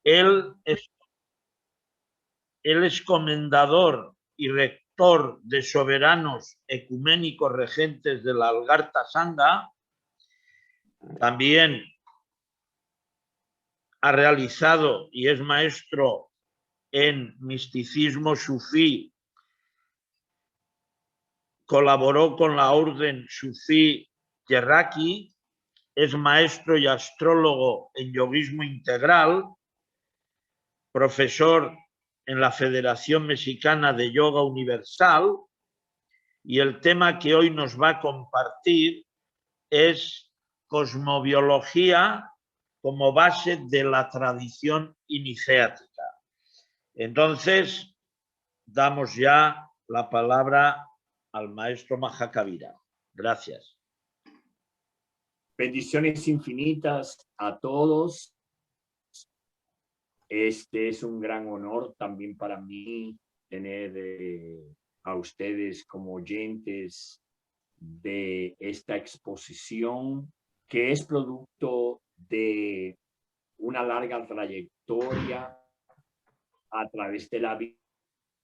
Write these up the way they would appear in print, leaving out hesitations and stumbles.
Él es comendador y rector de soberanos ecuménicos regentes de la Algarta Sangha. También ha realizado y es maestro en misticismo sufí. Colaboró con la orden sufí Yerraki. Es maestro y astrólogo en yoguismo integral, profesor en la Federación Mexicana de Yoga Universal, y el tema que hoy nos va a compartir es cosmobiología como base de la tradición iniciática. Entonces, damos ya la palabra al maestro Mahakávira. Gracias. Bendiciones infinitas a todos. Este es un gran honor también para mí tener a ustedes como oyentes de esta exposición, que es producto de una larga trayectoria a través de la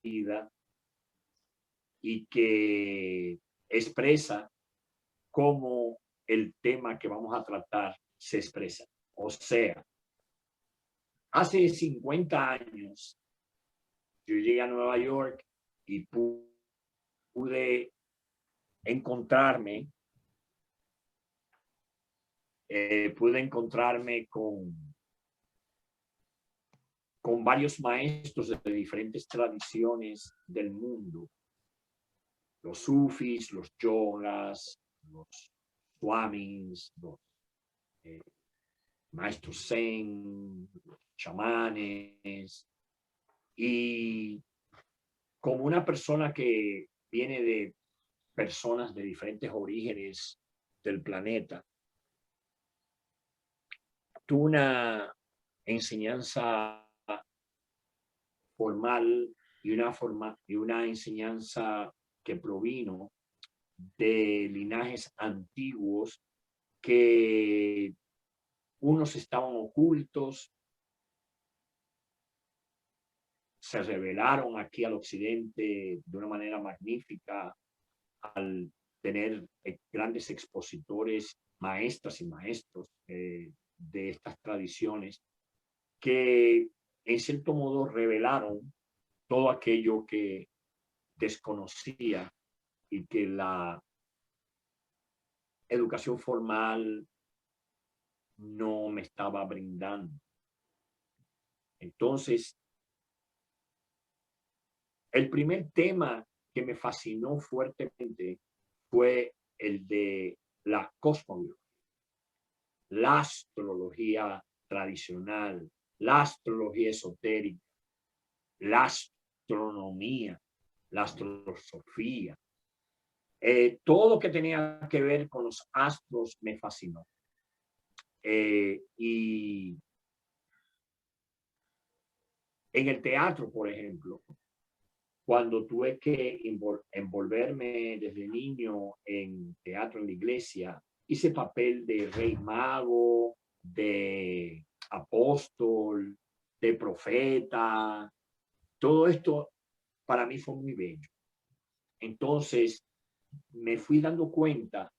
vida y que expresa cómo el tema que vamos a tratar se expresa. O sea, hace 50 años yo llegué a Nueva York y pude encontrarme con varios maestros de diferentes tradiciones del mundo. Los sufis, los yogas, los swamis, los maestros zen, los chamanes. Y como una persona que viene de personas de diferentes orígenes del planeta, tuvo una enseñanza formal y una enseñanza que provino de linajes antiguos que unos estaban ocultos, se revelaron aquí al occidente de una manera magnífica al tener grandes expositores, maestras y maestros de estas tradiciones que en cierto modo revelaron todo aquello que desconocía y que la educación formal no me estaba brindando. Entonces, el primer tema que me fascinó fuertemente fue el de la cosmobiología, la astrología tradicional, la astrología esotérica, la astronomía, la astrosofía. Todo lo que tenía que ver con los astros me fascinó. Y en el teatro, por ejemplo, cuando tuve que envolverme desde niño en teatro en la iglesia, hice papel de rey mago, de apóstol, de profeta. Todo esto para mí fue muy bello. Entonces me fui dando cuenta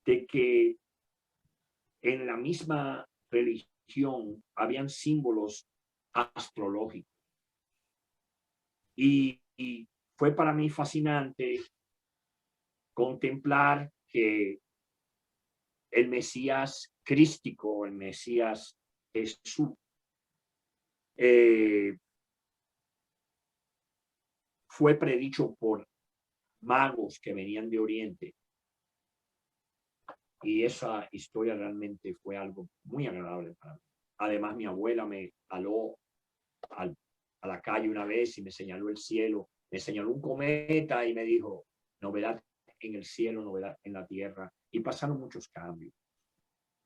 de que en la misma religión habían símbolos astrológicos. Y fue para mí fascinante contemplar que el Mesías crístico, el Mesías Jesús, fue predicho por magos que venían de Oriente. Y esa historia realmente fue algo muy agradable para mí. Además, mi abuela me jaló a la calle una vez y me señaló el cielo, me señaló un cometa y me dijo, novedad en el cielo, novedad en la tierra. Y pasaron muchos cambios.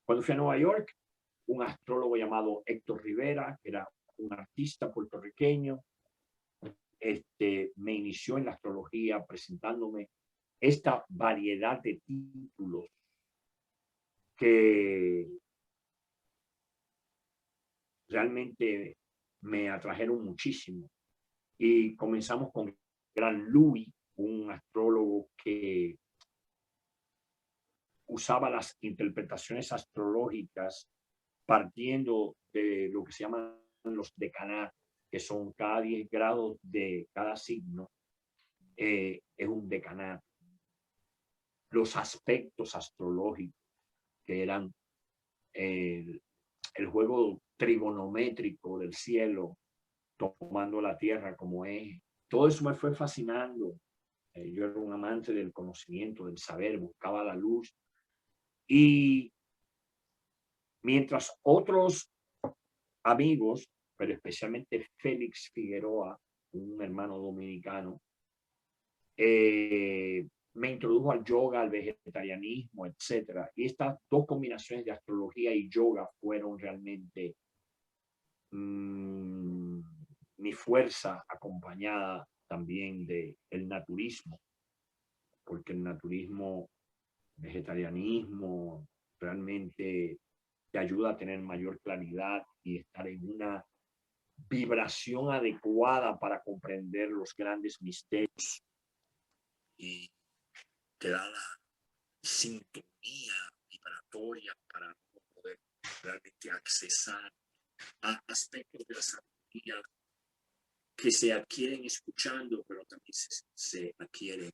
Cuando fui a Nueva York, un astrólogo llamado Héctor Rivera, que era un artista puertorriqueño, me inició en la astrología presentándome esta variedad de títulos que realmente me atrajeron muchísimo. Y comenzamos con Gran Louis, un astrólogo que usaba las interpretaciones astrológicas partiendo de lo que se llaman los decanatos, que son cada 10 grados de cada signo, es un decanato. Los aspectos astrológicos, que eran el juego trigonométrico del cielo, tomando la tierra como eje. Todo eso me fue fascinando. Yo era un amante del conocimiento, del saber, buscaba la luz. Y mientras otros amigos, pero especialmente Félix Figueroa, un hermano dominicano, me introdujo al yoga, al vegetarianismo, etc. Y estas dos combinaciones de astrología y yoga fueron realmente mi fuerza, acompañada también del naturismo, porque el naturismo, vegetarianismo, realmente te ayuda a tener mayor claridad y estar en una vibración adecuada para comprender los grandes misterios, y te da la sintonía vibratoria para poder realmente accesar a aspectos de la sabiduría que se adquieren escuchando, pero también se adquieren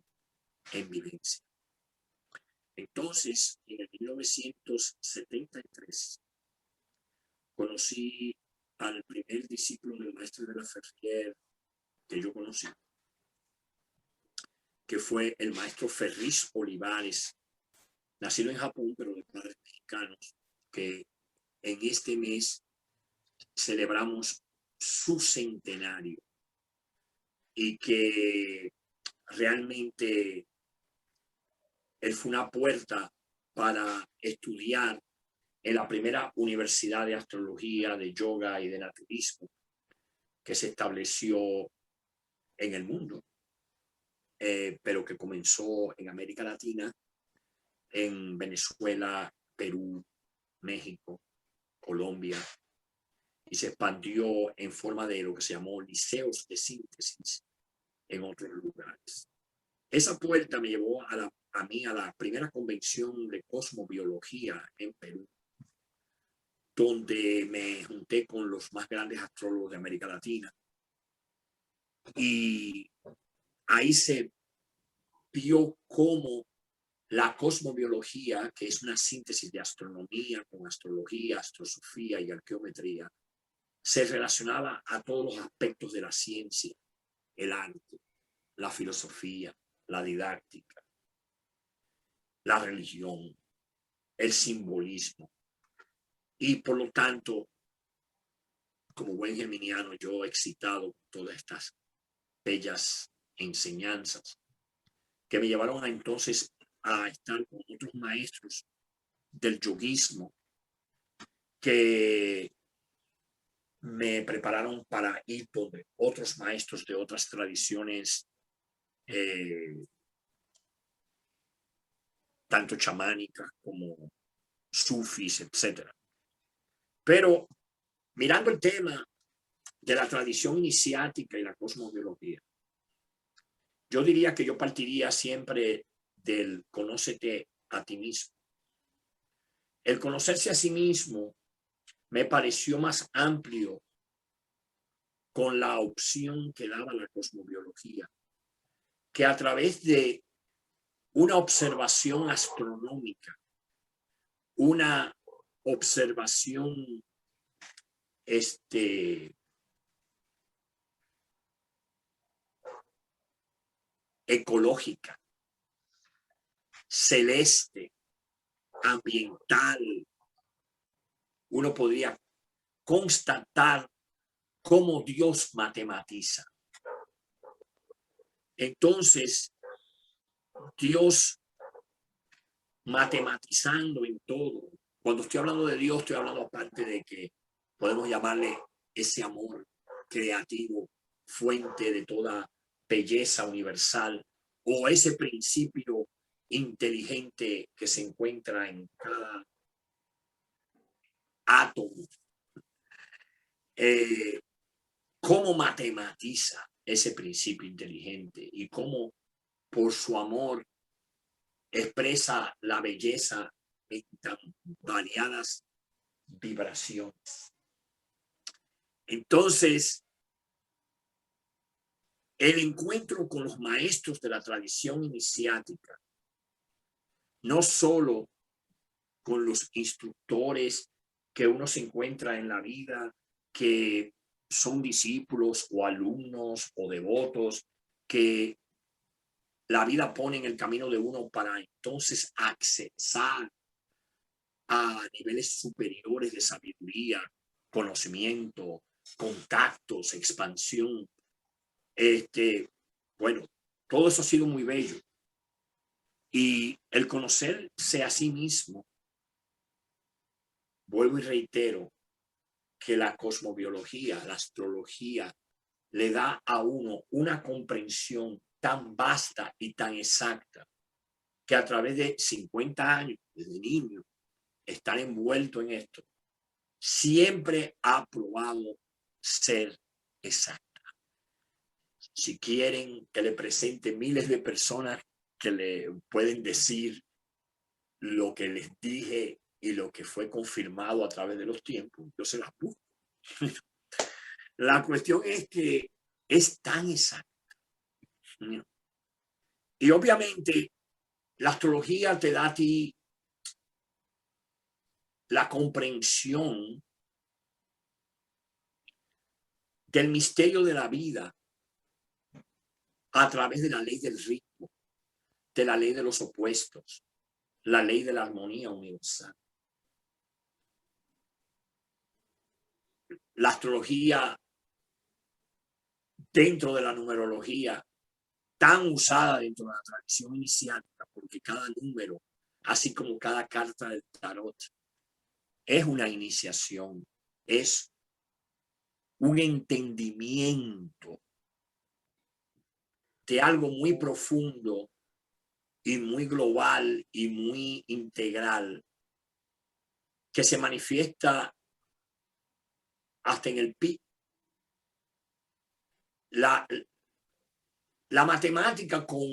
en vivencia. Entonces, en el 1973, conocí al primer discípulo del maestro de la Ferrier que yo conocí, que fue el maestro Ferriz Olivares, nacido en Japón, pero de padres mexicanos, que en este mes celebramos su centenario y que realmente él fue una puerta para estudiar en la primera universidad de astrología, de yoga y de naturismo que se estableció en el mundo, pero que comenzó en América Latina, en Venezuela, Perú, México, Colombia, y se expandió en forma de lo que se llamó liceos de síntesis en otros lugares. Esa puerta me llevó a mí a la primera convención de cosmobiología en Perú, donde me junté con los más grandes astrólogos de América Latina. Y ahí se vio cómo la cosmobiología, que es una síntesis de astronomía con astrología, astrosofía y arqueometría, se relacionaba a todos los aspectos de la ciencia, el arte, la filosofía, la didáctica, la religión, el simbolismo. Y por lo tanto, como buen geminiano, yo excitado con todas estas bellas enseñanzas que me llevaron entonces a estar con otros maestros del yoguismo que me prepararon para ir con otros maestros de otras tradiciones, tanto chamánicas como sufis, etc. Pero mirando el tema de la tradición iniciática y la cosmobiología, yo diría que yo partiría siempre del conócete a ti mismo. El conocerse a sí mismo me pareció más amplio con la opción que daba la cosmobiología, que a través de una observación astronómica, una observación ecológica, celeste, ambiental, uno podría constatar cómo Dios matematiza. Entonces, Dios matematizando en todo. Cuando estoy hablando de Dios, estoy hablando aparte de que podemos llamarle ese amor creativo, fuente de toda belleza universal, o ese principio inteligente que se encuentra en cada átomo. cómo matematiza ese principio inteligente y cómo por su amor expresa la belleza en tan variadas vibraciones. Entonces, el encuentro con los maestros de la tradición iniciática, no solo con los instructores que uno se encuentra en la vida, que son discípulos o alumnos o devotos, que la vida pone en el camino de uno para entonces accesar a niveles superiores de sabiduría, conocimiento, contactos, expansión. Bueno, todo eso ha sido muy bello. Y el conocerse a sí mismo, vuelvo y reitero, que la cosmobiología, la astrología, le da a uno una comprensión tan vasta y tan exacta que a través de 50 años, desde niño, estar envuelto en esto, siempre ha probado ser exacta. Si quieren que le presente miles de personas que le pueden decir lo que les dije y lo que fue confirmado a través de los tiempos, yo se las busco. La cuestión es que es tan exacta. Y obviamente la astrología te da a ti la comprensión del misterio de la vida a través de la ley del ritmo, de la ley de los opuestos, la ley de la armonía universal. La astrología dentro de la numerología, tan usada dentro de la tradición iniciática, porque cada número, así como cada carta del tarot, es una iniciación, es un entendimiento de algo muy profundo y muy global y muy integral que se manifiesta hasta en el pi. La matemática con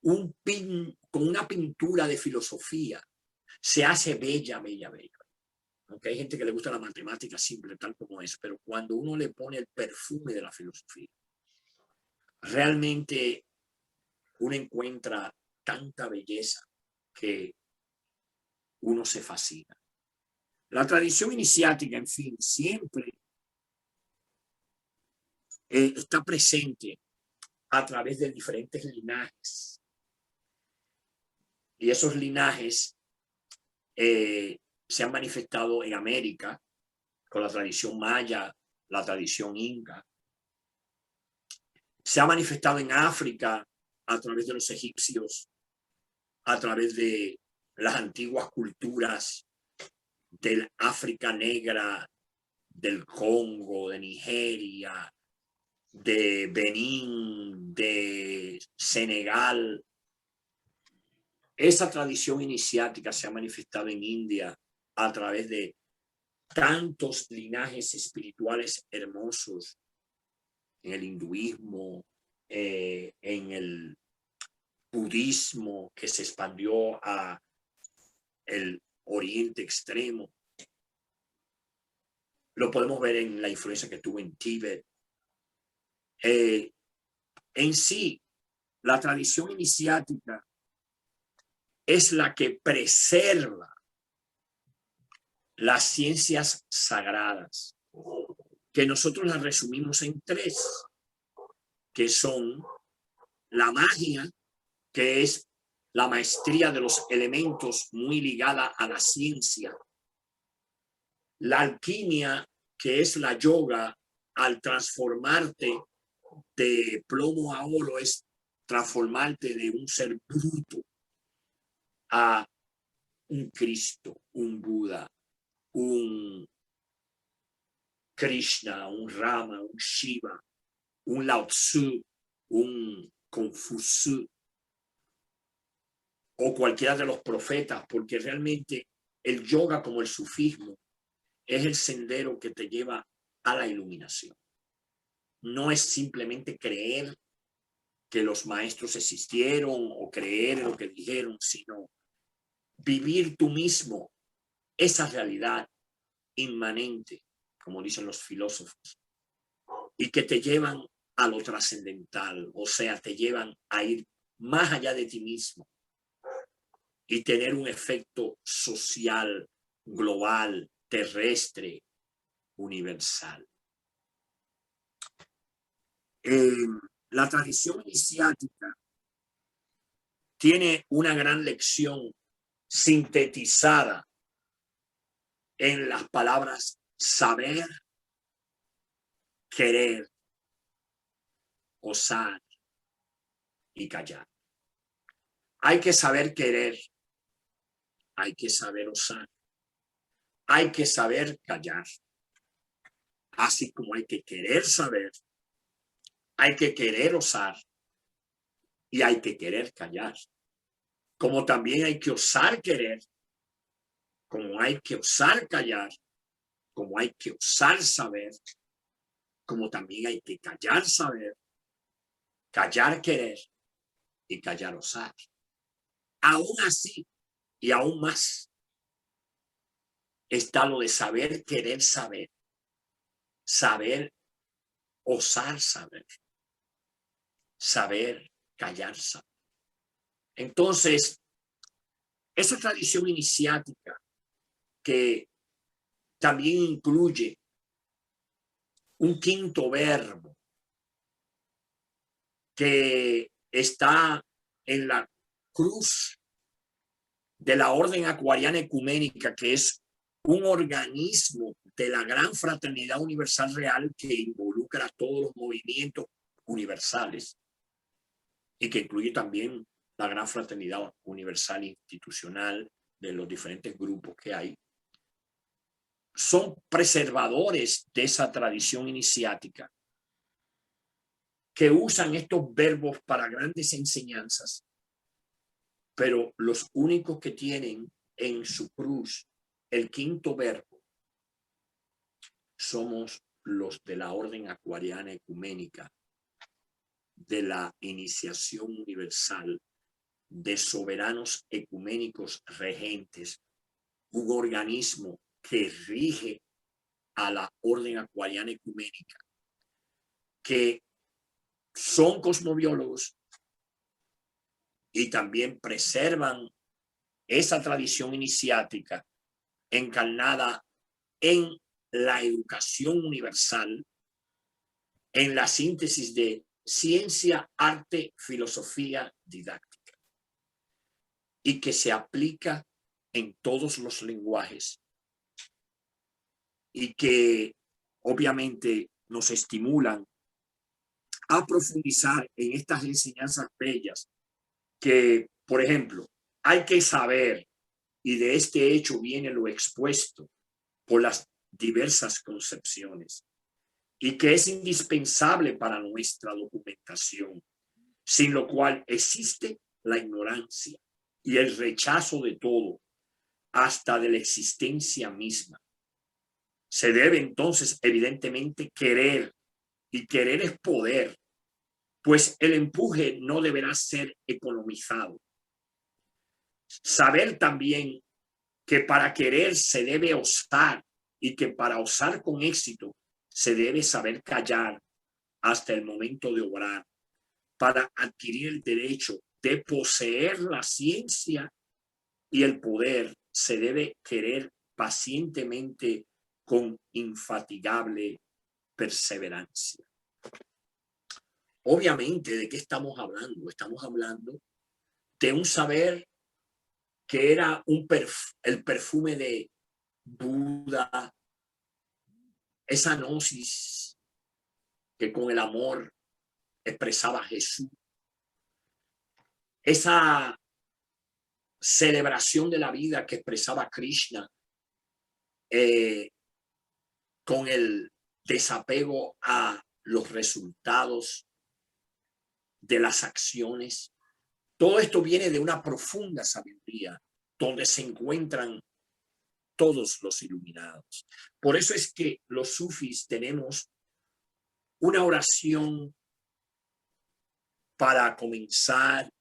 una pintura de filosofía se hace bella, bella, bella. Aunque hay gente que le gusta la matemática simple, tal como es, pero cuando uno le pone el perfume de la filosofía, realmente uno encuentra tanta belleza que uno se fascina. La tradición iniciática, en fin, siempre está presente a través de diferentes linajes. Y esos linajes se han manifestado en América con la tradición maya, la tradición inca. Se ha manifestado en África a través de los egipcios, a través de las antiguas culturas del África negra, del Congo, de Nigeria, de Benín, de Senegal. Esa tradición iniciática se ha manifestado en India a través de tantos linajes espirituales hermosos, en el hinduismo, en el budismo que se expandió a el oriente extremo. Lo podemos ver en la influencia que tuvo en Tíbet. En sí, la tradición iniciática es la que preserva las ciencias sagradas, que nosotros las resumimos en tres, que son la magia, que es la maestría de los elementos muy ligada a la ciencia, la alquimia, que es la yoga, al transformarte de plomo a oro, es transformarte de un ser bruto a un Cristo, un Buda, un Krishna, un Rama, un Shiva, un Lao Tzu, un Confucio o cualquiera de los profetas, porque realmente el yoga como el sufismo es el sendero que te lleva a la iluminación. No es simplemente creer que los maestros existieron o creer en lo que dijeron, sino vivir tú mismo esa realidad inmanente, como dicen los filósofos, y que te llevan a lo trascendental, o sea, te llevan a ir más allá de ti mismo y tener un efecto social, global, terrestre, universal. La tradición iniciática tiene una gran lección sintetizada en las palabras saber, querer, osar y callar. Hay que saber querer, hay que saber osar, hay que saber callar, así como hay que querer saber, hay que querer osar y hay que querer callar. Como también hay que osar querer, como hay que osar callar, como hay que osar saber, como también hay que callar saber, callar querer y callar osar. Aún así y aún más está lo de saber querer saber, saber osar saber, saber callar saber. Entonces, esa tradición iniciática que también incluye un quinto verbo que está en la cruz de la Orden Acuariana Ecuménica, que es un organismo de la gran fraternidad universal real que involucra a todos los movimientos universales y que incluye también la gran fraternidad universal institucional de los diferentes grupos que hay. Son preservadores de esa tradición iniciática que usan estos verbos para grandes enseñanzas, pero los únicos que tienen en su cruz el quinto verbo somos los de la Orden Acuariana Ecuménica, de la iniciación universal de soberanos ecuménicos regentes, un organismo que rige a la Orden Acuariana Ecuménica, que son cosmobiólogos y también preservan esa tradición iniciática encarnada en la educación universal, en la síntesis de ciencia, arte, filosofía, didáctica, y que se aplica en todos los lenguajes y que obviamente nos estimulan a profundizar en estas enseñanzas bellas que, por ejemplo, hay que saber, y de este hecho viene lo expuesto por las diversas concepciones, y que es indispensable para nuestra documentación, sin lo cual existe la ignorancia y el rechazo de todo, hasta de la existencia misma. Se debe entonces evidentemente querer, y querer es poder, pues el empuje no deberá ser economizado. Saber también que para querer se debe osar y que para osar con éxito se debe saber callar hasta el momento de obrar para adquirir el derecho de poseer la ciencia y el poder. Se debe querer pacientemente con infatigable perseverancia. Obviamente, ¿de qué estamos hablando? Estamos hablando de un saber que era el perfume de Buda, esa gnosis que con el amor expresaba Jesús, esa celebración de la vida que expresaba Krishna, con el desapego a los resultados de las acciones. Todo esto viene de una profunda sabiduría, donde se encuentran todos los iluminados. Por eso es que los sufis tenemos una oración para comenzar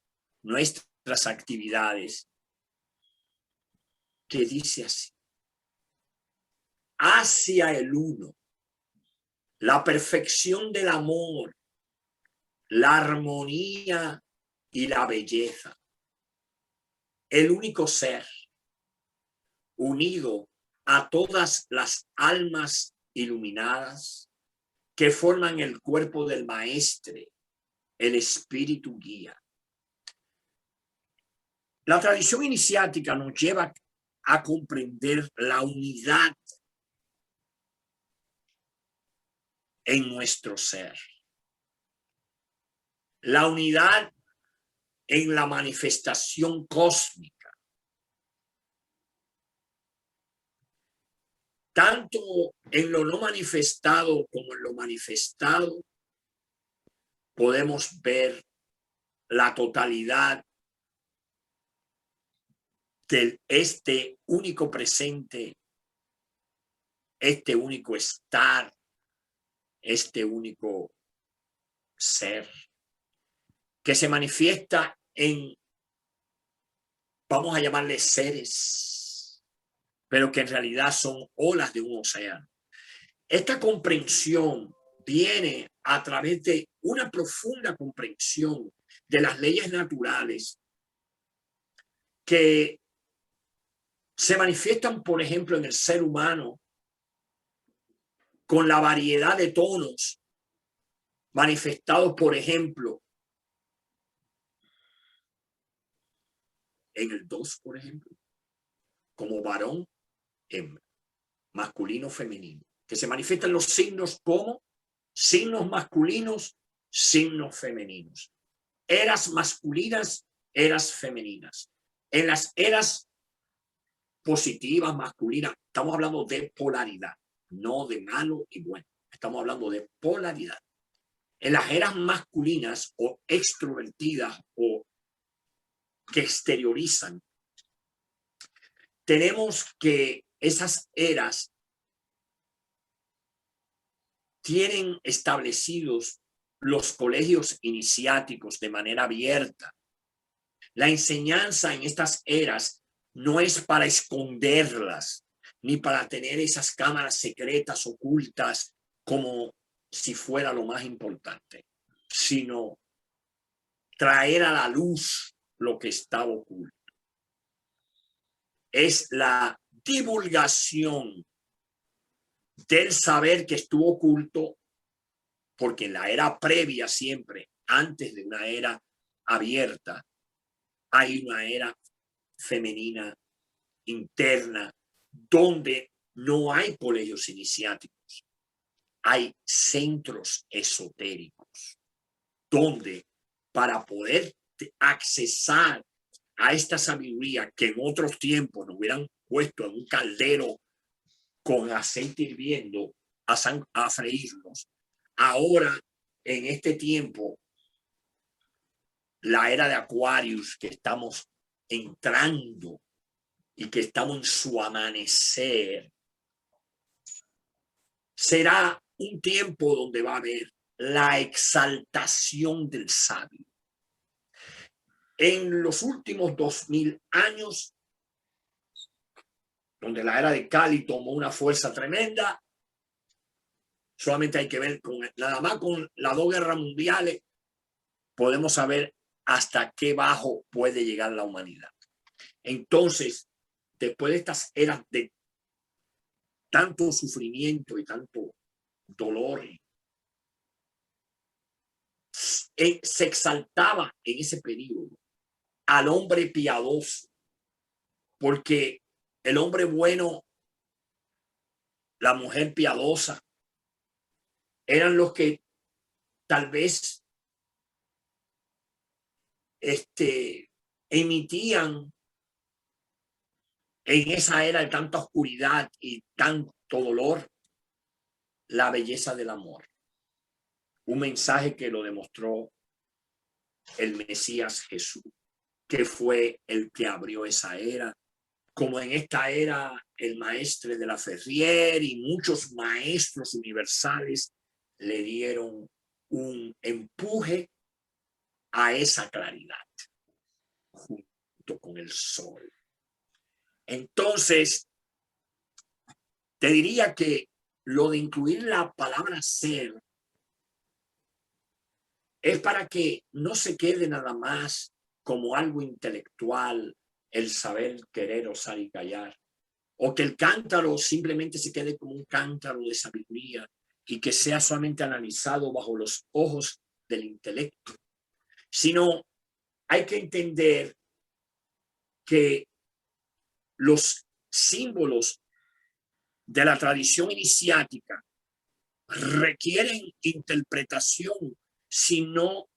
nuestras actividades que dice así: hacia el uno, la perfección del amor, la armonía y la belleza, el único ser unido a todas las almas iluminadas que forman el cuerpo del maestre, el espíritu guía. La tradición iniciática nos lleva a comprender la unidad en nuestro ser, la unidad en la manifestación cósmica, tanto en lo no manifestado como en lo manifestado. Podemos ver la totalidad de este único presente, este único estar, este único ser, que se manifiesta en, vamos a llamarle seres, pero que en realidad son olas de un océano. Esta comprensión viene a través de una profunda comprensión de las leyes naturales que se manifiestan, por ejemplo, en el ser humano con la variedad de tonos manifestados, por ejemplo, en el 2, por ejemplo, como varón, hembra, masculino, femenino, que se manifiestan los signos como signos masculinos, signos femeninos, eras masculinas, eras femeninas. En las eras positivas, masculinas, estamos hablando de polaridad, no de malo y bueno, estamos hablando de polaridad. En las eras masculinas o extrovertidas o que exteriorizan, tenemos que esas eras tienen establecidos los colegios iniciáticos de manera abierta. La enseñanza en estas eras no es para esconderlas, ni para tener esas cámaras secretas ocultas como si fuera lo más importante, sino traer a la luz lo que estaba oculto. Es la divulgación del saber que estuvo oculto, porque en la era previa siempre, antes de una era abierta, hay una era femenina interna donde no hay colegios iniciáticos, hay centros esotéricos, donde para poder accesar a esta sabiduría que en otros tiempos nos hubieran puesto en un caldero con aceite hirviendo a freírnos, ahora en este tiempo, la era de Aquarius que estamos entrando y que estamos en su amanecer, será un tiempo donde va a haber la exaltación del sabio. En los últimos 2000 años, donde la era de Cali tomó una fuerza tremenda, solamente hay que ver nada más con las 2 guerras mundiales, podemos saber hasta qué bajo puede llegar la humanidad. Entonces, después de estas eras de tanto sufrimiento y tanto dolor, se exaltaba en ese periodo al hombre piadoso, porque el hombre bueno, la mujer piadosa, eran los que tal vez emitían en esa era de tanta oscuridad y tanto dolor la belleza del amor. Un mensaje que lo demostró el Mesías Jesús, que fue el que abrió esa era como en esta era el maestre de la Ferrier y muchos maestros universales le dieron un empuje a esa claridad junto con el sol. Entonces, te diría que lo de incluir la palabra ser es para que no se quede nada más como algo intelectual, el saber, querer, osar y callar, o que el cántaro simplemente se quede como un cántaro de sabiduría y que sea solamente analizado bajo los ojos del intelecto, sino hay que entender que los símbolos de la tradición iniciática requieren interpretación si no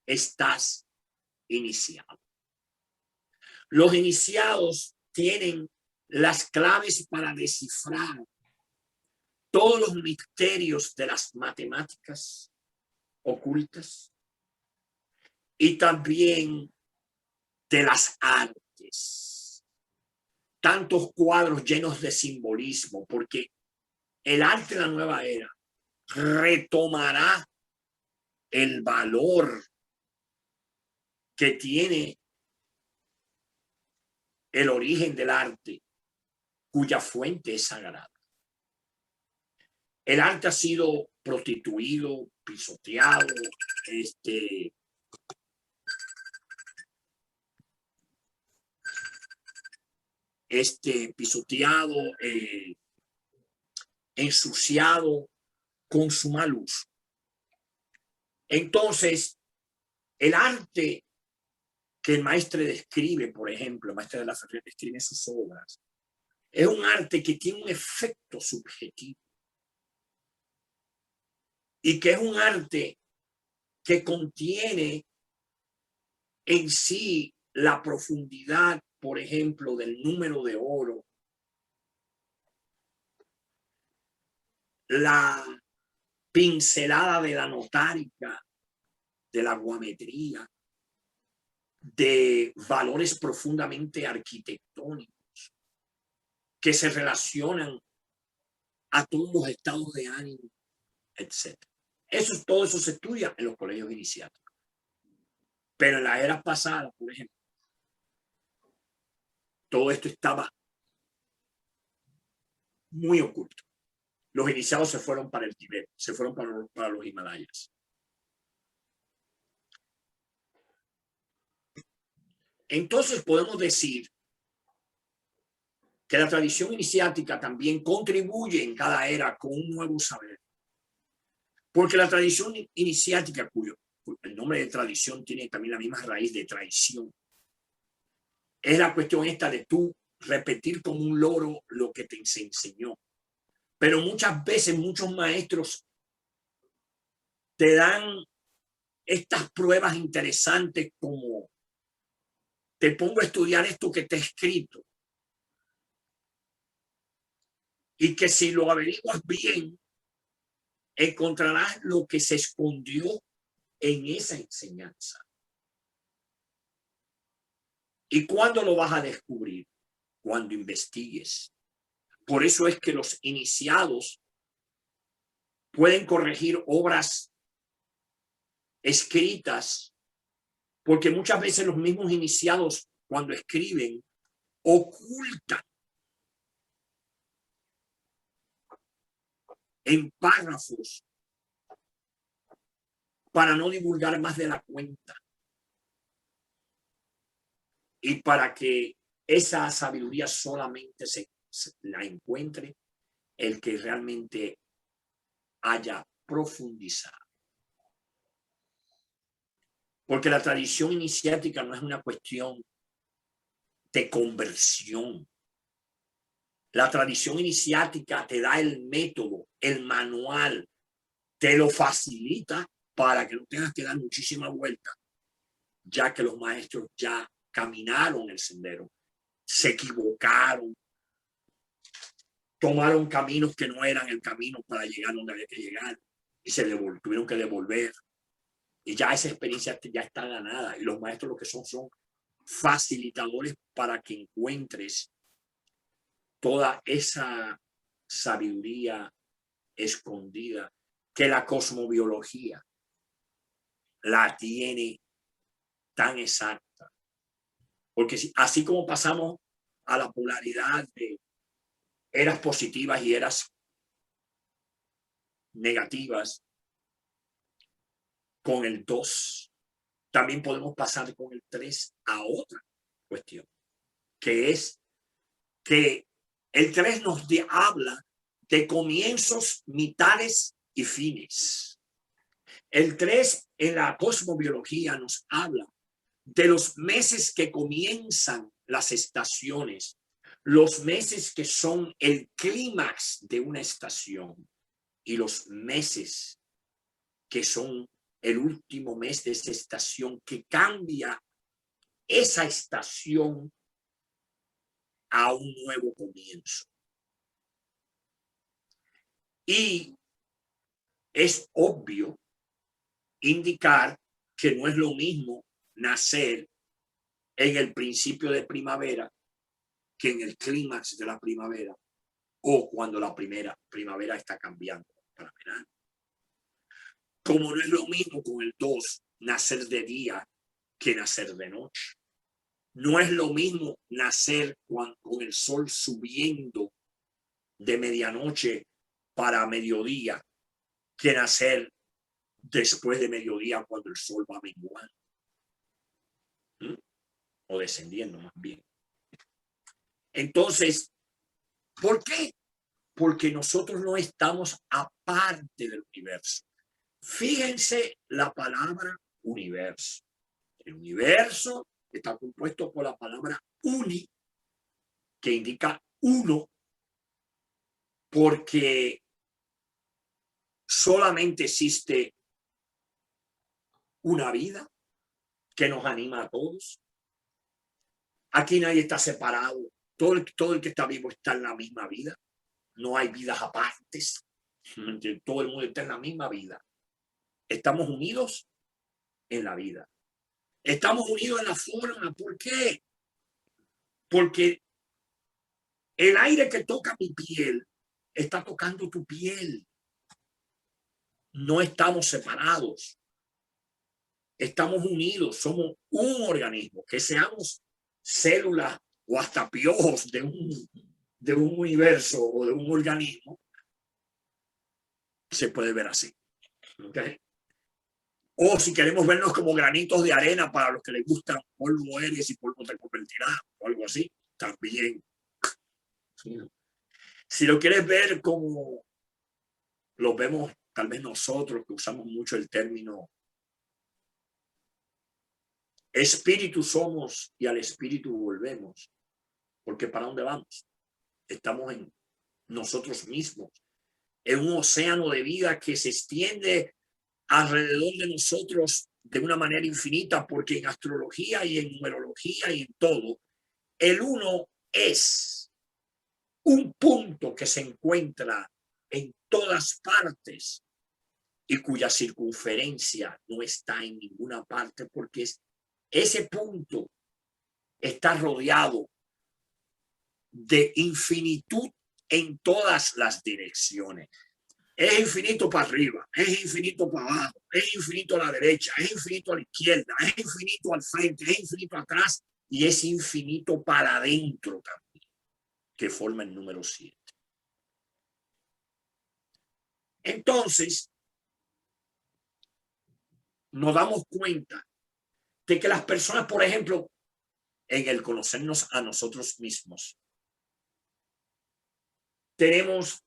estás iniciado. Los iniciados tienen las claves para descifrar todos los misterios de las matemáticas ocultas y también de las artes. Tantos cuadros llenos de simbolismo, porque el arte de la nueva era retomará el valor que tiene el origen del arte, cuya fuente es sagrada. El arte ha sido prostituido, pisoteado, pisoteado, ensuciado con su mal uso. Entonces, el arte que el maestre describe, por ejemplo, el maestre de la Ferrier describe en sus obras, es un arte que tiene un efecto subjetivo y que es un arte que contiene en sí la profundidad, por ejemplo, del número de oro, la pincelada de la notárica, de la geometría, de valores profundamente arquitectónicos que se relacionan a todos los estados de ánimo, etc. Todo eso se estudia en los colegios iniciáticos. Pero en la era pasada, por ejemplo, todo esto estaba muy oculto. Los iniciados se fueron para el Tíbet, se fueron para los Himalayas. Entonces podemos decir que la tradición iniciática también contribuye en cada era con un nuevo saber. Porque la tradición iniciática, cuyo el nombre de tradición tiene también la misma raíz de traición, es la cuestión esta de tú repetir como un loro lo que se enseñó. Pero muchas veces muchos maestros te dan estas pruebas interesantes como te pongo a estudiar esto que te he escrito y que si lo averiguas bien encontrarás lo que se escondió en esa enseñanza. ¿Y cuándo lo vas a descubrir? Cuando investigues. Por eso es que los iniciados pueden corregir obras escritas, porque muchas veces los mismos iniciados, cuando escriben, ocultan en párrafos para no divulgar más de la cuenta y para que esa sabiduría solamente se la encuentre el que realmente haya profundizado. Porque la tradición iniciática no es una cuestión de conversión. La tradición iniciática te da el método, el manual, te lo facilita para que no tengas que dar muchísima vuelta, ya que los maestros ya caminaron el sendero, se equivocaron, tomaron caminos que no eran el camino para llegar donde había que llegar y se tuvieron que devolver. Y ya esa experiencia ya está ganada y los maestros lo que son facilitadores para que encuentres toda esa sabiduría escondida que la cosmobiología la tiene tan exacta. Porque así como pasamos a la polaridad de eras positivas y eras negativas, con el 2, también podemos pasar con el 3 a otra cuestión, que es que el 3 nos habla de comienzos, mitades y fines. El 3 en la cosmobiología nos habla de los meses que comienzan las estaciones, los meses que son el clímax de una estación y los meses que son el último mes de esa estación, que cambia esa estación a un nuevo comienzo. Y es obvio indicar que no es lo mismo nacer en el principio de primavera que en el clímax de la primavera o cuando la primavera está cambiando para verano. Como no es lo mismo con el 2 nacer de día que nacer de noche. No es lo mismo nacer con el sol subiendo de medianoche para mediodía que nacer después de mediodía cuando el sol va menguando. O descendiendo más bien. Entonces, ¿por qué? Porque nosotros no estamos aparte del universo. Fíjense la palabra universo. El universo está compuesto por la palabra uni, que indica uno, porque solamente existe una vida que nos anima a todos. Aquí nadie está separado. Todo el que está vivo está en la misma vida. No hay vidas apartes. Todo el mundo está en la misma vida. Estamos unidos en la vida. Estamos unidos en la forma. ¿Por qué? Porque el aire que toca mi piel está tocando tu piel. No estamos separados. Estamos unidos. Somos un organismo. Que seamos células o hasta piojos de un universo o de un organismo, se puede ver así. ¿Okay? O si queremos vernos como granitos de arena para los que les gustan, polvo eres y polvo te convertirá, o algo así, también. Si lo quieres ver como lo vemos tal vez nosotros, que usamos mucho el término espíritu somos y al espíritu volvemos, porque ¿para dónde vamos? Estamos en nosotros mismos, en un océano de vida que se extiende alrededor de nosotros de una manera infinita, porque en astrología y en numerología y en todo, el uno es un punto que se encuentra en todas partes y cuya circunferencia no está en ninguna parte, porque ese punto está rodeado de infinitud en todas las direcciones. Es infinito para arriba, es infinito para abajo, es infinito a la derecha, es infinito a la izquierda, es infinito al frente, es infinito atrás y es infinito para adentro también, que forma el número 7. Entonces, nos damos cuenta de que las personas, por ejemplo, en el conocernos a nosotros mismos, tenemos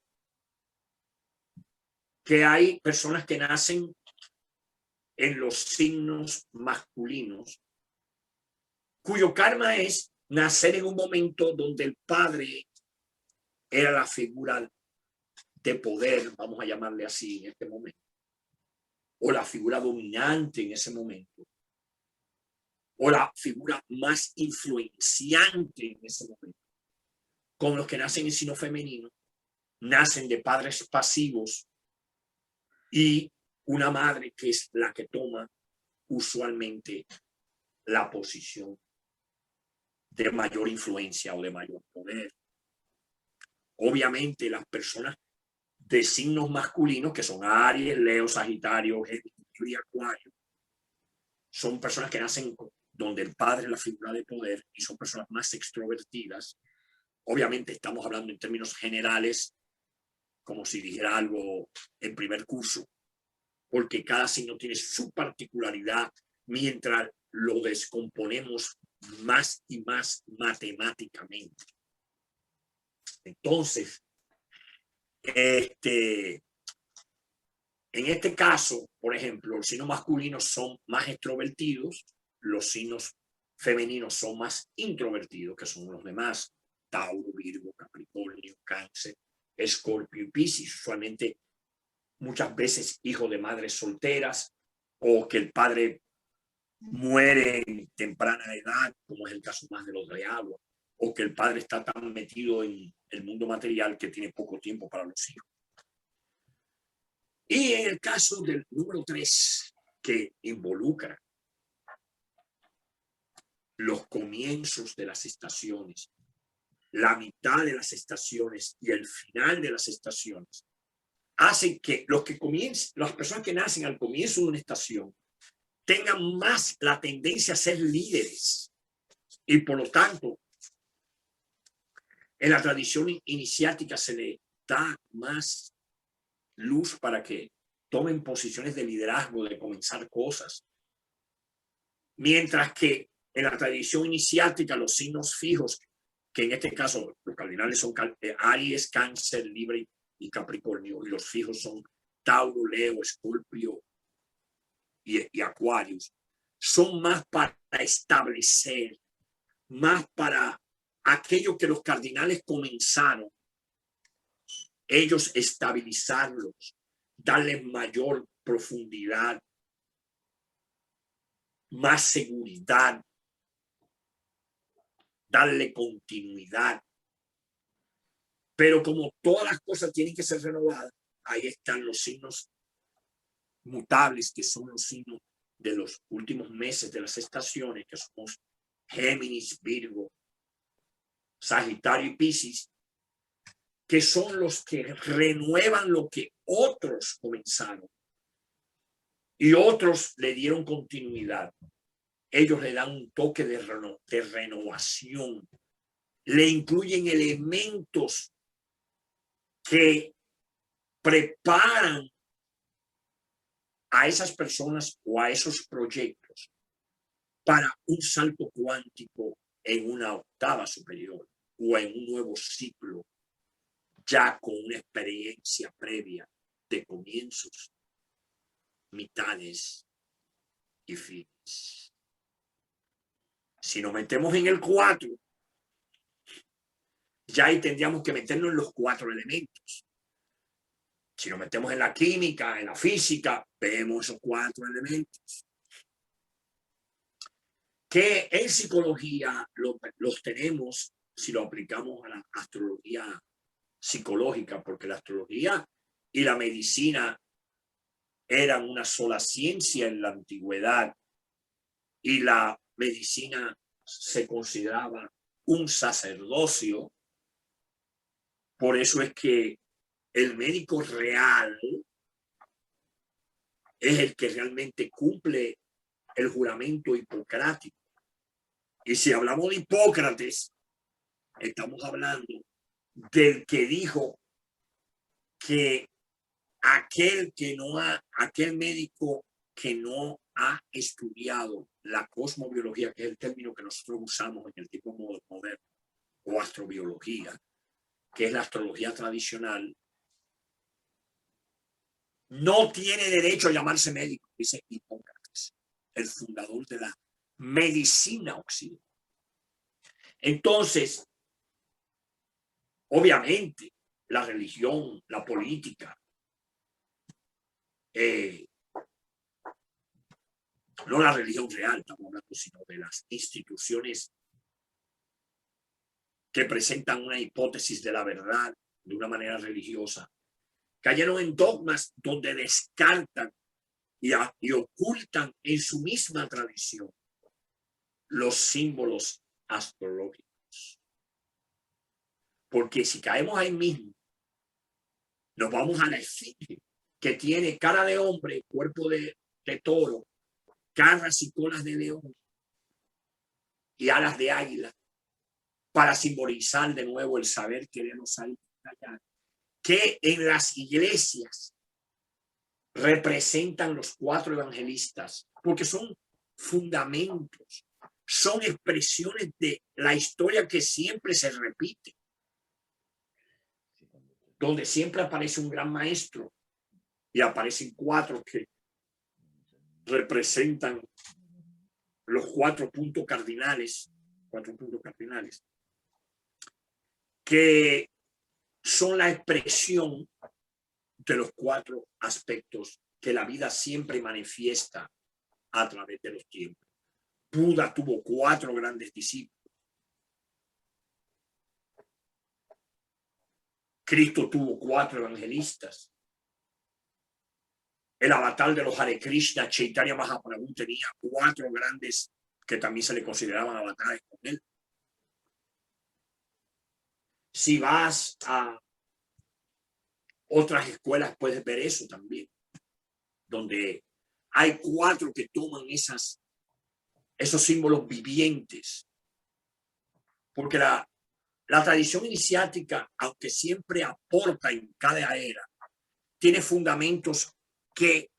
que hay personas que nacen en los signos masculinos, cuyo karma es nacer en un momento donde el padre era la figura de poder, vamos a llamarle así en este momento, o la figura dominante en ese momento, o la figura más influenciante en ese momento. Con los que nacen en signo femenino, nacen de padres pasivos y una madre que es la que toma usualmente la posición de mayor influencia o de mayor poder. Obviamente las personas de signos masculinos, que son Aries, Leo, Sagitario, Géminis y Acuario, son personas que nacen donde el padre es la figura de poder y son personas más extrovertidas. Obviamente estamos hablando en términos generales, como si dijera algo en primer curso, porque cada signo tiene su particularidad mientras lo descomponemos más y más matemáticamente. Entonces, en este caso, por ejemplo, los signos masculinos son más extrovertidos, los signos femeninos son más introvertidos, que son los demás: Tauro, Virgo, Capricornio, Cáncer, Escorpio y Piscis. Usualmente, muchas veces, hijos de madres solteras, o que el padre muere en temprana edad, como es el caso más de los de agua, o que el padre está tan metido en el mundo material que tiene poco tiempo para los hijos. Y en el caso del número 3, que involucra los comienzos de las estaciones, la mitad de las estaciones y el final de las estaciones, hace que las personas que nacen al comienzo de una estación tengan más la tendencia a ser líderes. Y por lo tanto, en la tradición iniciática se le da más luz para que tomen posiciones de liderazgo, de comenzar cosas. Mientras que en la tradición iniciática, los signos fijos, que en este caso los cardinales son Aries, Cáncer, Libra y Capricornio, y los fijos son Tauro, Leo, Escorpio y Acuarios, son más para establecer, más para aquello que los cardinales comenzaron, ellos estabilizarlos, darles mayor profundidad, más seguridad, darle continuidad. Pero como todas las cosas tienen que ser renovadas, ahí están los signos mutables, que son los signos de los últimos meses de las estaciones, que somos Géminis, Virgo, Sagitario y Piscis, que son los que renuevan lo que otros comenzaron y otros le dieron continuidad. Ellos le dan un toque de renovación, le incluyen elementos que preparan a esas personas o a esos proyectos para un salto cuántico en una octava superior o en un nuevo ciclo, ya con una experiencia previa de comienzos, mitades y fines. Si nos metemos en el 4, ya ahí tendríamos que meternos en los 4 elementos. Si nos metemos en la química, en la física, vemos esos 4 elementos. Que en psicología los tenemos si lo aplicamos a la astrología psicológica, porque la astrología y la medicina eran una sola ciencia en la antigüedad y la medicina se consideraba un sacerdocio. Por eso es que el médico real es el que realmente cumple el juramento hipocrático. Y si hablamos de Hipócrates, estamos hablando del que dijo que aquel médico que no ha estudiado la cosmobiología, que es el término que nosotros usamos en el tiempo moderno, o astrobiología, que es la astrología tradicional, no tiene derecho a llamarse médico, dice Hipócrates, el fundador de la medicina occidental. Entonces, obviamente, la religión, la política, no la religión real, estamos hablando, sino de las instituciones que presentan una hipótesis de la verdad de una manera religiosa, cayeron en dogmas donde descartan y ocultan en su misma tradición los símbolos astrológicos. Porque si caemos ahí mismo, nos vamos a la esfinge, que tiene cara de hombre, cuerpo de toro, garras y colas de león y alas de águila, para simbolizar de nuevo el saber, querer o salir, que en las iglesias representan los 4 evangelistas, porque son fundamentos, son expresiones de la historia que siempre se repite, donde siempre aparece un gran maestro y aparecen 4 que representan los 4 puntos cardinales, que son la expresión de los 4 aspectos que la vida siempre manifiesta a través de los tiempos. Buda tuvo 4 grandes discípulos. Cristo tuvo 4 evangelistas. El avatar de los Hare Krishna, Chaitanya Mahaprabhu, tenía 4 grandes que también se le consideraban avatares con él. Si vas a otras escuelas puedes ver eso también, donde hay 4 que toman esos símbolos vivientes, porque la tradición iniciática, aunque siempre aporta en cada era, tiene fundamentos que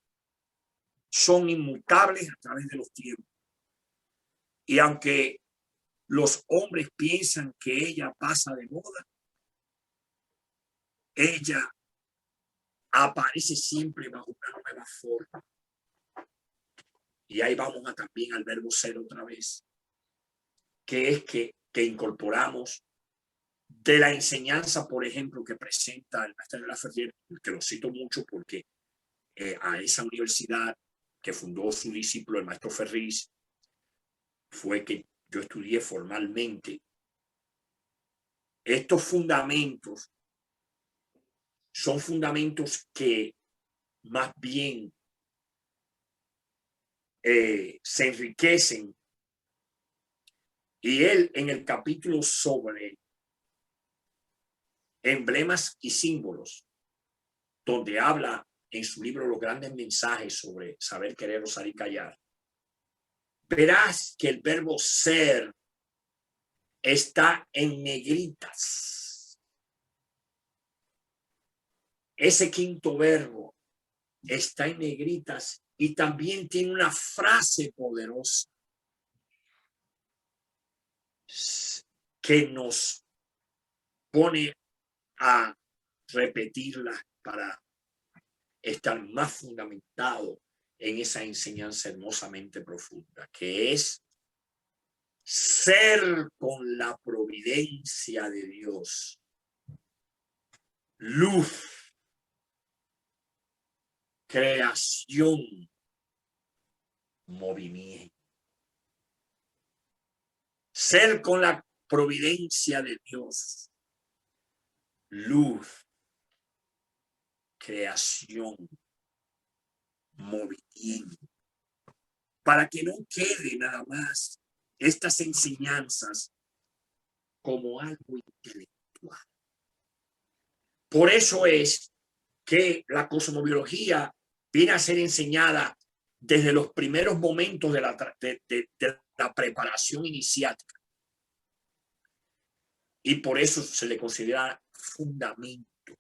son inmutables a través de los tiempos. Y aunque los hombres piensan que ella pasa de moda, ella aparece siempre bajo una nueva forma. Y ahí vamos también al verbo ser otra vez, que es que incorporamos de la enseñanza, por ejemplo, que presenta el maestro de la Ferrier, que lo cito mucho porque a esa universidad que fundó su discípulo, el maestro Ferris, fue que yo estudié formalmente. Estos fundamentos son fundamentos que más bien se enriquecen. Y él, en el capítulo sobre emblemas y símbolos, donde habla en su libro Los grandes mensajes sobre saber, querer, osar y callar, verás que el verbo ser está en negritas. Ese quinto verbo está en negritas y también tiene una frase poderosa que nos pone a repetirla para estar más fundamentado en esa enseñanza hermosamente profunda, que es ser con la providencia de Dios, luz, creación, movimiento. Ser con la providencia de Dios, luz, creación, movimiento, para que no quede nada más estas enseñanzas como algo intelectual. Por eso es que la cosmobiología viene a ser enseñada desde los primeros momentos de la preparación iniciática. Y por eso se le considera fundamento,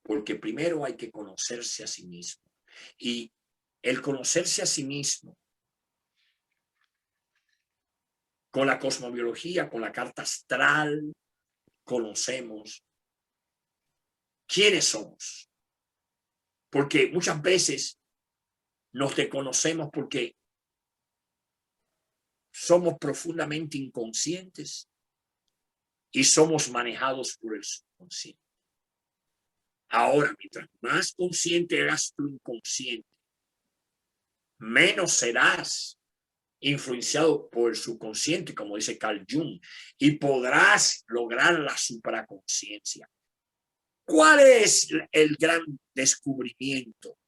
porque primero hay que conocerse a sí mismo. Y el conocerse a sí mismo, con la cosmobiología, con la carta astral, conocemos quiénes somos. Porque muchas veces nos desconocemos porque somos profundamente inconscientes y somos manejados por el subconsciente. Ahora, mientras más consciente eras tu inconsciente, menos serás influenciado por el subconsciente, como dice Carl Jung, y podrás lograr la supraconsciencia. ¿Cuál es el gran descubrimiento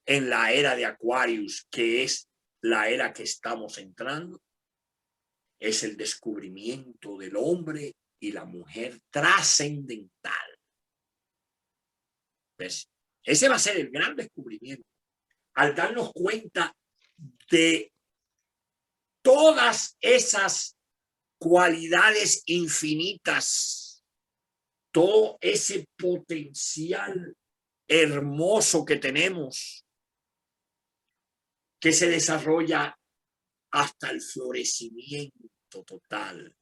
en la era de Aquarius, que es la era que estamos entrando? Es el descubrimiento del hombre y la mujer trascendental. ¿Ves? Ese va a ser el gran descubrimiento. Al darnos cuenta de todas esas cualidades infinitas, todo ese potencial hermoso que tenemos, que se desarrolla hasta el florecimiento total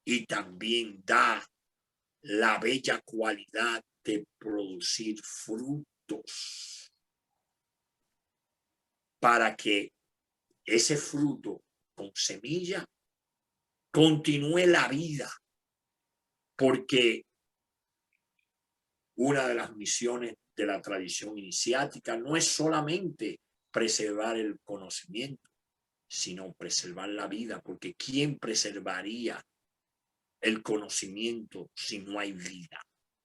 y también da la bella cualidad de producir frutos para que ese fruto con semilla continúe la vida, porque una de las misiones de la tradición iniciática no es solamente preservar el conocimiento, sino preservar la vida, porque ¿quién preservaría el conocimiento si no hay vida?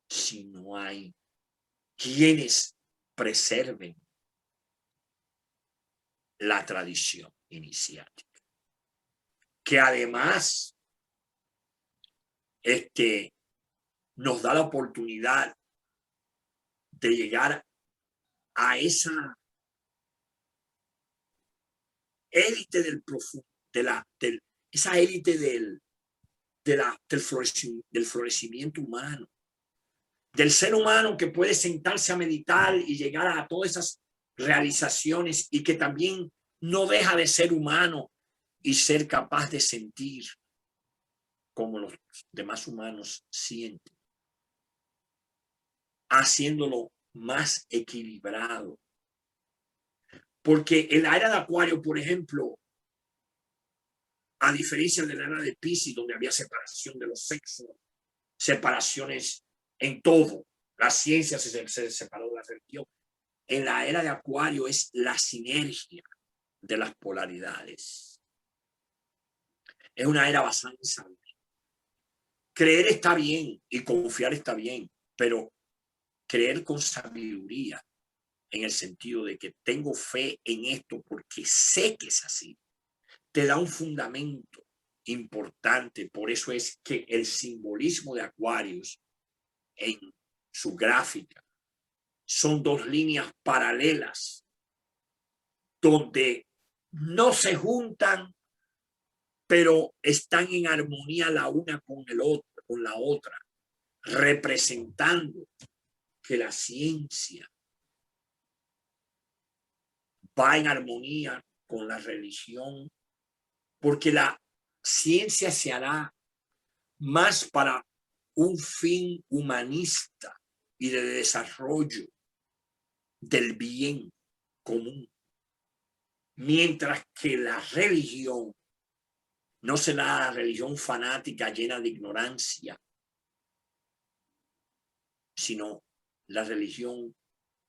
Si no hay quienes preserven la tradición iniciática, que además nos da la oportunidad de llegar a esa élite del profundo, esa élite del florecimiento humano, del ser humano que puede sentarse a meditar y llegar a todas esas realizaciones y que también no deja de ser humano y ser capaz de sentir como los demás humanos sienten, haciéndolo más equilibrado. Porque en la era de Acuario, por ejemplo, a diferencia de la era de Piscis, donde había separación de los sexos, separaciones en todo, la ciencia se separó de la religión, en la era de Acuario es la sinergia de las polaridades. Es una era basada en saber. Creer está bien y confiar está bien, pero creer con sabiduría, en el sentido de que tengo fe en esto porque sé que es así, te da un fundamento importante. Por eso es que el simbolismo de Acuarios en su gráfica son dos líneas paralelas donde no se juntan, pero están en armonía la una con la otra, representando que la ciencia va en armonía con la religión, porque la ciencia se hará más para un fin humanista y de desarrollo del bien común, mientras que la religión no será la religión fanática llena de ignorancia, sino la religión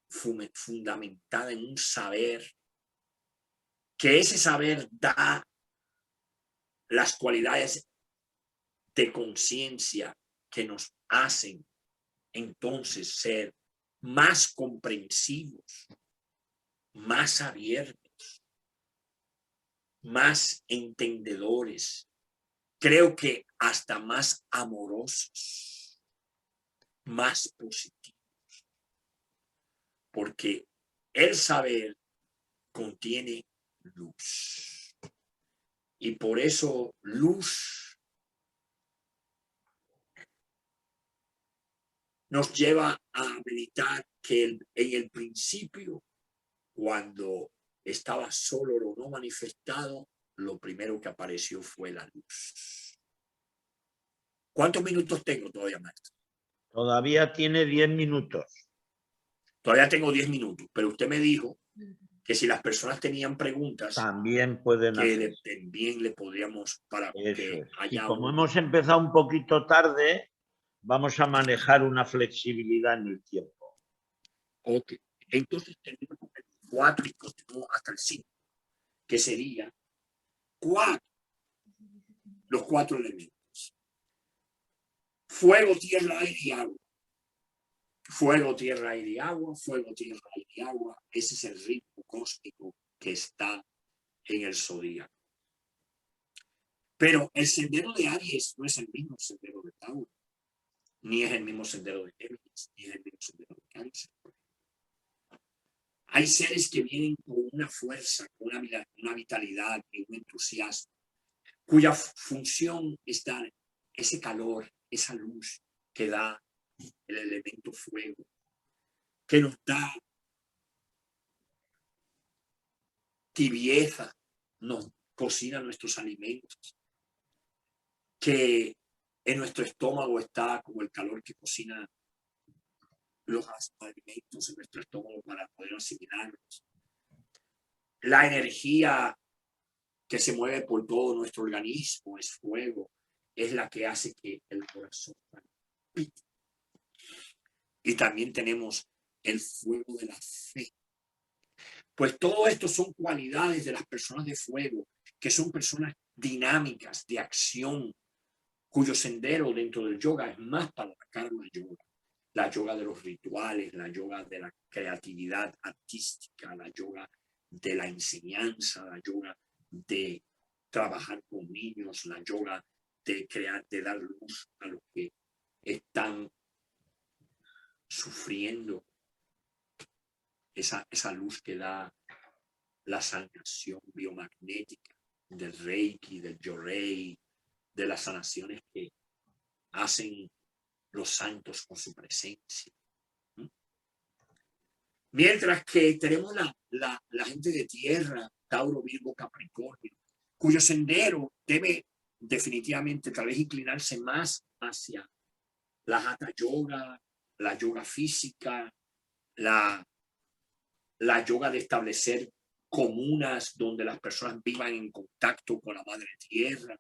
fundamentada en un saber, que ese saber da las cualidades de conciencia que nos hacen entonces ser más comprensivos, más abiertos, más entendedores, creo que hasta más amorosos, más positivos, porque el saber contiene luz. Y por eso luz nos lleva a meditar que en el principio, cuando estaba solo o no manifestado, lo primero que apareció fue la luz. ¿Cuántos minutos tengo todavía, maestro? Todavía tiene 10 minutos. Todavía tengo 10 minutos, pero usted me dijo que si las personas tenían preguntas, también pueden hacer. También le podríamos, para que haya. Y como hemos empezado un poquito tarde, vamos a manejar una flexibilidad en el tiempo. Ok, entonces tenemos el 4 y continúo hasta el 5, que sería 4, los 4 elementos: fuego, tierra, aire y agua. Fuego, tierra, aire y agua, fuego, tierra, aire y agua. Ese es el ritmo cósmico que está en el zodíaco. Pero el sendero de Aries no es el mismo sendero de Tauro, ni es el mismo sendero de Géminis, ni es el mismo sendero de Cáncer. Hay seres que vienen con una fuerza, con una vitalidad y un entusiasmo, cuya función es dar ese calor, esa luz que da el elemento fuego, que nos da tibieza, nos cocina nuestros alimentos, que en nuestro estómago está como el calor que cocina los alimentos en nuestro estómago para poder asimilarlos. La energía que se mueve por todo nuestro organismo es fuego, es la que hace que el corazón palpite. Y también tenemos el fuego de la fe. Pues todo esto son cualidades de las personas de fuego, que son personas dinámicas, de acción, cuyo sendero dentro del yoga es más para la karma yoga. La yoga de los rituales, la yoga de la creatividad artística, la yoga de la enseñanza, la yoga de trabajar con niños, la yoga de crear, de dar luz a los que están sufriendo, esa luz que da la sanación biomagnética del Reiki, del Yorei, de las sanaciones que hacen los santos con su presencia. Mientras que tenemos la gente de tierra, Tauro, Virgo, Capricornio, cuyo sendero debe definitivamente tal vez inclinarse más hacia la Hatha Yoga, la yoga física, la yoga de establecer comunas donde las personas vivan en contacto con la madre tierra,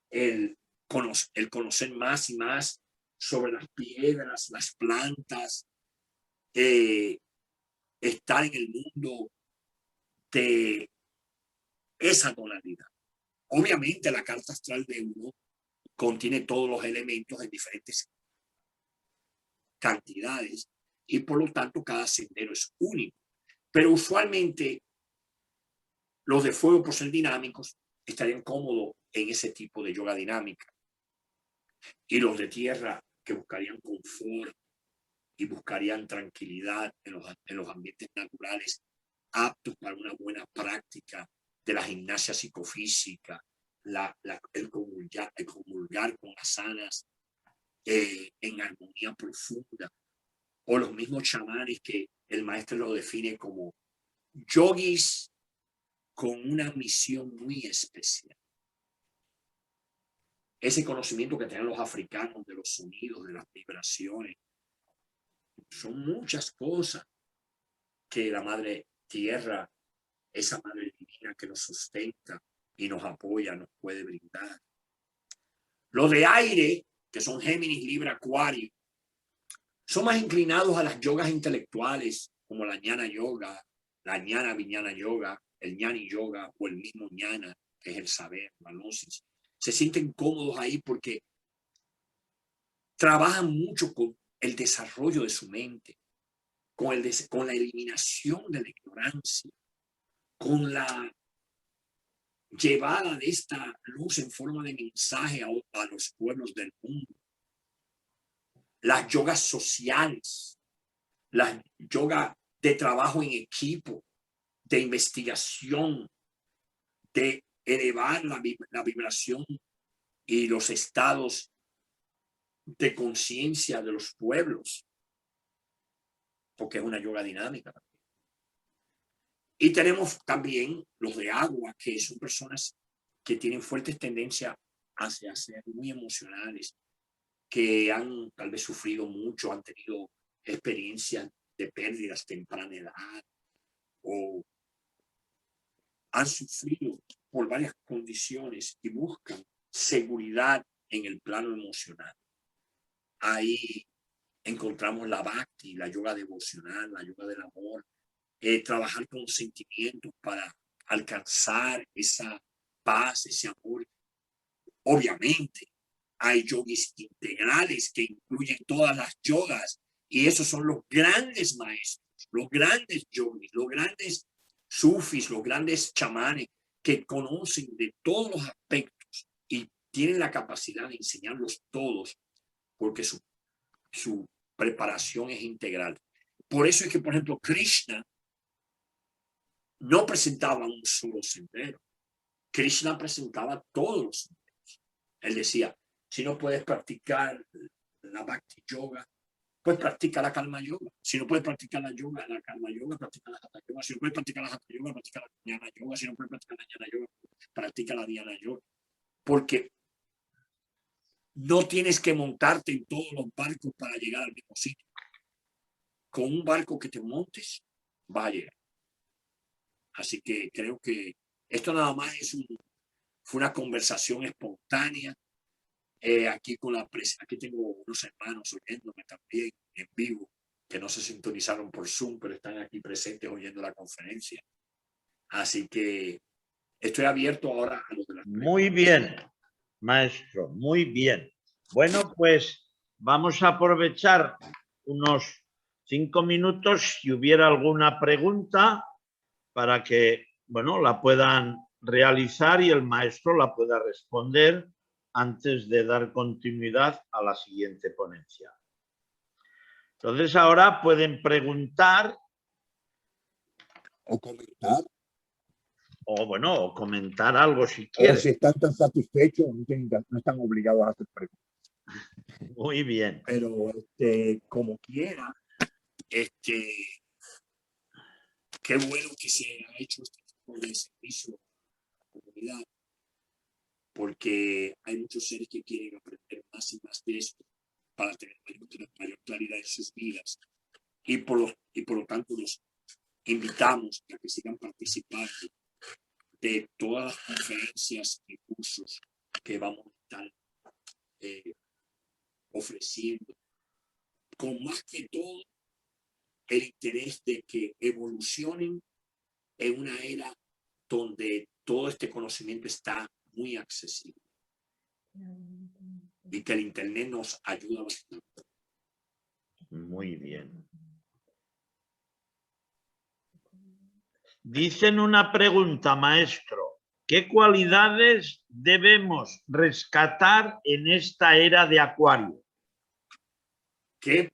el conocer más y más sobre las piedras, las plantas, estar en el mundo de esa tonalidad. Obviamente la carta astral de uno contiene todos los elementos en diferentes cantidades y por lo tanto cada sendero es único. Pero usualmente los de fuego, por ser dinámicos, estarían cómodos en ese tipo de yoga dinámica. Y los de tierra, que buscarían confort y buscarían tranquilidad en los ambientes naturales, aptos para una buena práctica de la gimnasia psicofísica, el comulgar con asanas en armonía profunda, o los mismos chamanes que el maestro lo define como yogis con una misión muy especial. Ese conocimiento que tienen los africanos de los sonidos, de las vibraciones, son muchas cosas que la madre tierra, esa madre divina que nos sustenta y nos apoya, nos puede brindar. Los de aire, que son Géminis, Libra, Acuario, son más inclinados a las yogas intelectuales, como la Jnana Yoga, la Jnana Vijnana Yoga, el Jnani Yoga o el mismo Jnana, que es el saber, la gnosis. Se sienten cómodos ahí porque trabajan mucho con el desarrollo de su mente, con la eliminación de la ignorancia, con la llevada de esta luz en forma de mensaje a los pueblos del mundo. Las yogas sociales, las yogas de trabajo en equipo, de investigación, de elevar la vibración y los estados de conciencia de los pueblos, porque es una yoga dinámica. Y tenemos también los de agua, que son personas que tienen fuertes tendencias hacia ser muy emocionales, que han tal vez sufrido mucho, han tenido experiencias de pérdidas temprana edad o han sufrido por varias condiciones y buscan seguridad en el plano emocional. Ahí encontramos la bhakti, la yoga devocional, la yoga del amor, trabajar con sentimientos para alcanzar esa paz, ese amor. Obviamente, hay yogis integrales que incluyen todas las yogas y esos son los grandes maestros, los grandes yogis, los grandes sufis, los grandes chamanes que conocen de todos los aspectos y tienen la capacidad de enseñarlos todos porque su preparación es integral. Por eso es que, por ejemplo, Krishna no presentaba un solo sendero. Krishna presentaba todos los senderos. Él decía, si no puedes practicar la Bhakti Yoga, pues practica la Karma Yoga. Si no puedes practicar la yoga, la Karma Yoga, practica la Hatha Yoga. Si no puedes practicar la Hatha Yoga, practica la Jnana Yoga. Si no puedes practicar la Jnana Yoga, practica la Dhyana Yoga. Porque no tienes que montarte en todos los barcos para llegar al mismo sitio. Con un barco que te montes, vas a llegar. Así que creo que esto nada más fue una conversación espontánea. Aquí aquí tengo unos hermanos oyéndome también en vivo, que no se sintonizaron por Zoom, pero están aquí presentes oyendo la conferencia. Así que estoy abierto ahora a los de las preguntas. Muy bien, maestro, muy bien. Bueno, pues vamos a aprovechar unos 5 minutos si hubiera alguna pregunta para que, bueno, la puedan realizar y el maestro la pueda responder antes de dar continuidad a la siguiente ponencia. Entonces ahora pueden preguntar o comentar. O bueno, o comentar algo si quieren. O si están tan satisfechos, no están obligados a hacer preguntas. Muy bien. Pero como quiera, qué bueno que se ha hecho este tipo de servicio a la comunidad, porque hay muchos seres que quieren aprender más y más de esto para tener mayor claridad en sus vidas. Y por lo tanto los invitamos a que sigan participando de todas las conferencias y cursos que vamos a estar ofreciendo, con más que todo el interés de que evolucionen en una era donde todo este conocimiento está muy accesible y que el internet nos ayuda bastante. Muy bien. Dicen una pregunta, maestro. ¿Qué cualidades debemos rescatar en esta era de Acuario? ¿Qué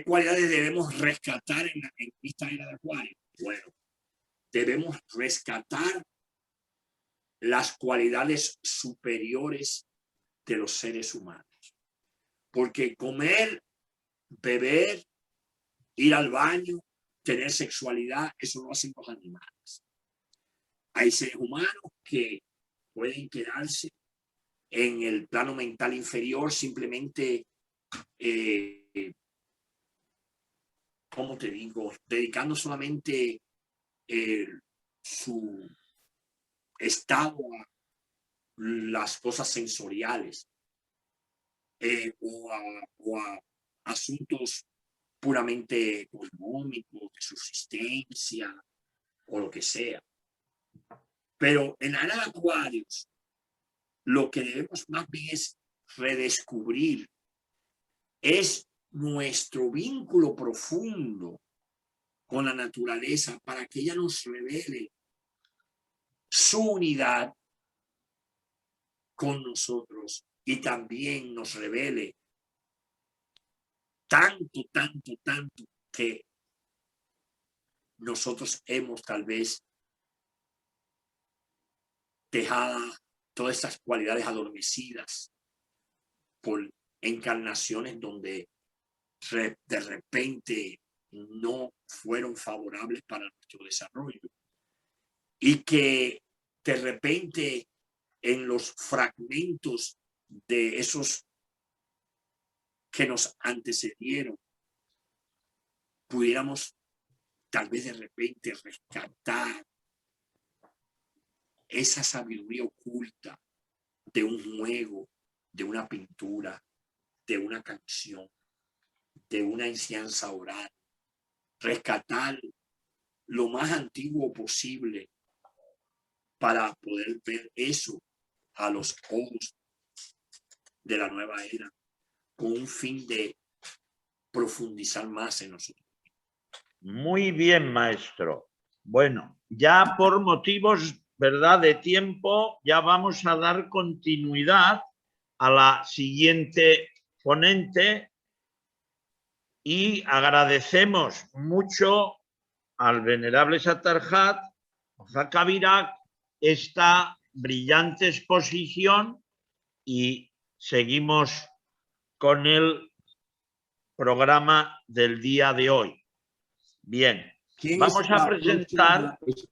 cualidades debemos rescatar en esta era de Acuario? Bueno, debemos rescatar las cualidades superiores de los seres humanos. Porque comer, beber, ir al baño, tener sexualidad, eso lo hacen los animales. Hay seres humanos que pueden quedarse en el plano mental inferior simplemente, ¿cómo te digo? Dedicando solamente su estado a las cosas sensoriales o a asuntos puramente económicos, de subsistencia o lo que sea. Pero en la era de Acuarios, lo que debemos más bien es redescubrir es nuestro vínculo profundo con la naturaleza para que ella nos revele su unidad con nosotros y también nos revele tanto que nosotros hemos tal vez dejado todas estas cualidades adormecidas por encarnaciones donde de repente no fueron favorables para nuestro desarrollo y que de repente en los fragmentos de esos que nos antecedieron pudiéramos tal vez de repente rescatar esa sabiduría oculta de un juego, de una pintura, de una canción, de una enseñanza oral, rescatar lo más antiguo posible para poder ver eso a los ojos de la nueva era, con un fin de profundizar más en nosotros. Muy bien, maestro. Bueno, ya por motivos ¿verdad?, de tiempo, ya vamos a dar continuidad a la siguiente ponente y agradecemos mucho al venerable Satarjat Jacavirak esta brillante exposición y seguimos con el programa del día de hoy. Bien, ¿Quién vamos es a la presentar... próxima?